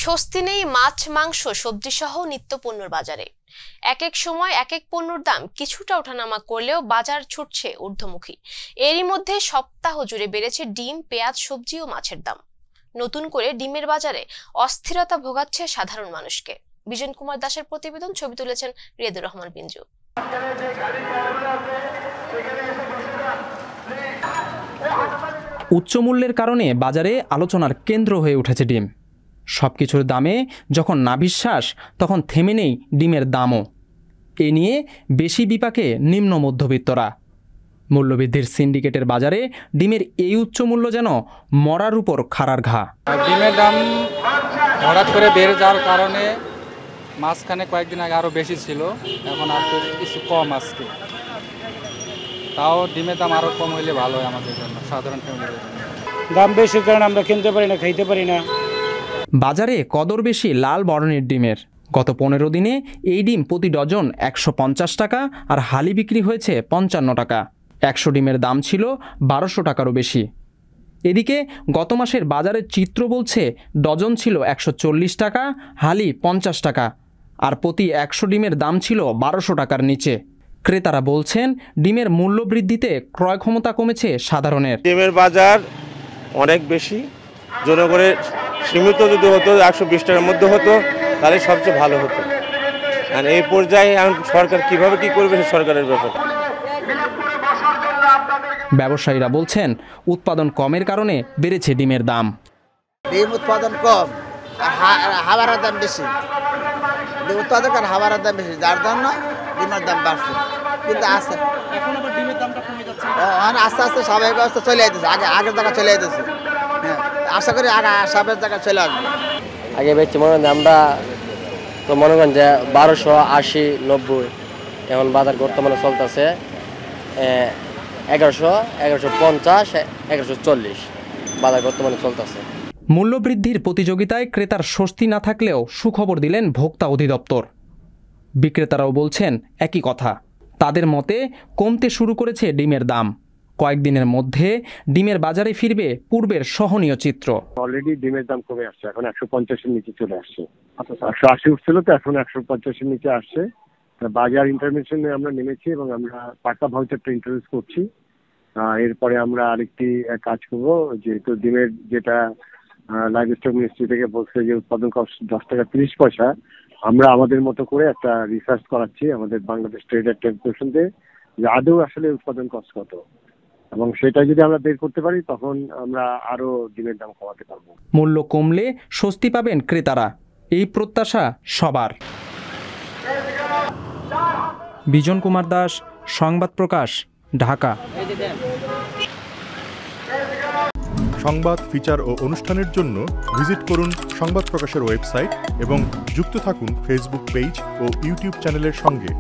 স্বস্তি নেই মাছ, মাংস, সবজি সহ নিত্য পণ্যের বাজারে। এক এক সময় এক এক পণ্যের দাম কিছুটা ওঠানামা করলেও বাজার ছুটছে ঊর্ধ্বমুখী। এরই মধ্যে সপ্তাহ জুড়ে বেড়েছে ডিম, পেঁয়াজ, সবজি ও মাছের দাম। নতুন করে ডিমের বাজারে অস্থিরতা ভোগাচ্ছে সাধারণ মানুষকে। বিজন কুমার দাসের প্রতিবেদন, ছবি তুলেছেন রিয়াদুর রহমান পিঞ্জু। উচ্চ মূল্যের কারণে বাজারে আলোচনার কেন্দ্র হয়ে উঠেছে ডিম। সবকিছুর দামে যখন নাভিশ্বাস, তখন থেমে নেই ডিমের দামও। এ নিয়ে বেশি বিপাকে নিম্ন মধ্যবিত্তরা। মূল্যবৃদ্ধির সিন্ডিকেটের বাজারে ডিমের এই উচ্চ মূল্য যেন মরার উপর খাড়ার ঘা। ডিমের দাম হঠাৎ করে বেড়ে যাওয়ার কারণে মাঝখানে কয়েকদিন আগে আরও বেশি ছিল, এখন আর কিছু কম আজকে। তাও ডিমের দাম আরও কম হইলে ভালো হয় আমাদের জন্য, সাধারণ ফ্যামিলির জন্য। দাম বেশি কারণ আমরা কিনতে পারি না, খাইতে পারি না। বাজারে কদর বেশি লাল বর্ণের ডিমের। গত 15 দিনে এই ডিম প্রতি ডজন 150 টাকা, আর হালি বিক্রি হয়েছে 55 টাকা। 100 ডিমের দাম ছিল 1200 টাকারও বেশি। এদিকে গত মাসের বাজারের চিত্র বলছে ডজন ছিল 140 টাকা, হালি 50 টাকা, আর প্রতি 100 ডিমের দাম ছিল 1200 টাকার নিচে। ক্রেতারা বলছেন ডিমের মূল্য বৃদ্ধিতে ক্রয় ক্ষমতা কমেছে সাধারণের। ডিমের বাজার অনেক বেশি, জনগণের সীমিত যদি হতো 120 টাকার মধ্যে হতো তাহলে সবচেয়ে ভালো হতো। আর এই পর্যায়ে সরকার কিভাবে কি করবে সরকারের ব্যাপার। ব্যবসায়ীরা বলছেন উৎপাদন কমের কারণে বেড়েছে ডিমের দাম। ডিম উৎপাদন কম আর হাওয়ার দাম বেশি। ডিম উৎপাদন আর হাওয়ার দাম বেশি, যার জন্য ডিমের দাম বাড়ছে। কিন্তু আস্তে আস্তে আস্তে স্বাভাবিক অবস্থা চলে যেতেছে, আগের জায়গা চলে যেতেছে। হ্যাঁ, আশা করি স্বাভাবিক জায়গা চলে আসবে। আগে বেচছি মনে হয় আমরা তো মনে করেন যে 1280, 90। এখন বাজার বর্তমানে চলতেছে 1100, 1150, 1140 বাজার বর্তমানে চলতেছে। মূল্যবৃদ্ধির প্রতিযোগিতায় ক্রেতার স্বস্তি না থাকলেও সুখবর দিলেন ভোক্তা অধিদপ্তর। বিক্রেতারাও বলছেন একই কথা। তাদের মতে কমতে শুরু করেছে ডিমের দাম। কয়েকদিনের মধ্যে ডিমের বাজারে ফিরবে পূর্বের সহনীয় চিত্র। অলরেডি ডিমের দাম কমে আসছে, এখন 150-এর নিচে চলে আসছে। 180 উঠছিল তো এখন 150-এর নিচে আসছে। বাজার ইন্টারভেনশনে আমরা নেমেছি এবং আমরা পাকা ভাউচারটা ইন্ট্রোডিউস করছি। এরপরে আমরা আরেকটি কাজ করব, যেহেতু ডিমের যেটা লাইভ স্টক মিনিস্ট্রি থেকে বলছে যে উৎপাদন কস্ট 10 টাকা 30 পয়সা, আমরা আমাদের মতো করে একটা রিসার্চ করাচ্ছি আমাদের বাংলাদেশ ট্রেডার ট্রান্সপোর্টেশনে যে আদৌ আসলে উৎপাদন কস্ট কত, এবং সেটা যদি আমরা বের করতে পারি তখন আমরা আরো ডিমের দাম কমাতে পারবো। মূল্য কমলে স্বস্তি পাবেন ক্রেতারা, এই প্রত্যাশা সবার। বিজন কুমার দাস, সংবাদ প্রকাশ, ঢাকা। সংবাদ, ফিচার ও অনুষ্ঠানের জন্য ভিজিট করুন সংবাদ প্রকাশের ওয়েবসাইট এবং যুক্ত থাকুন ফেসবুক পেজ ও ইউটিউব চ্যানেলের সঙ্গে।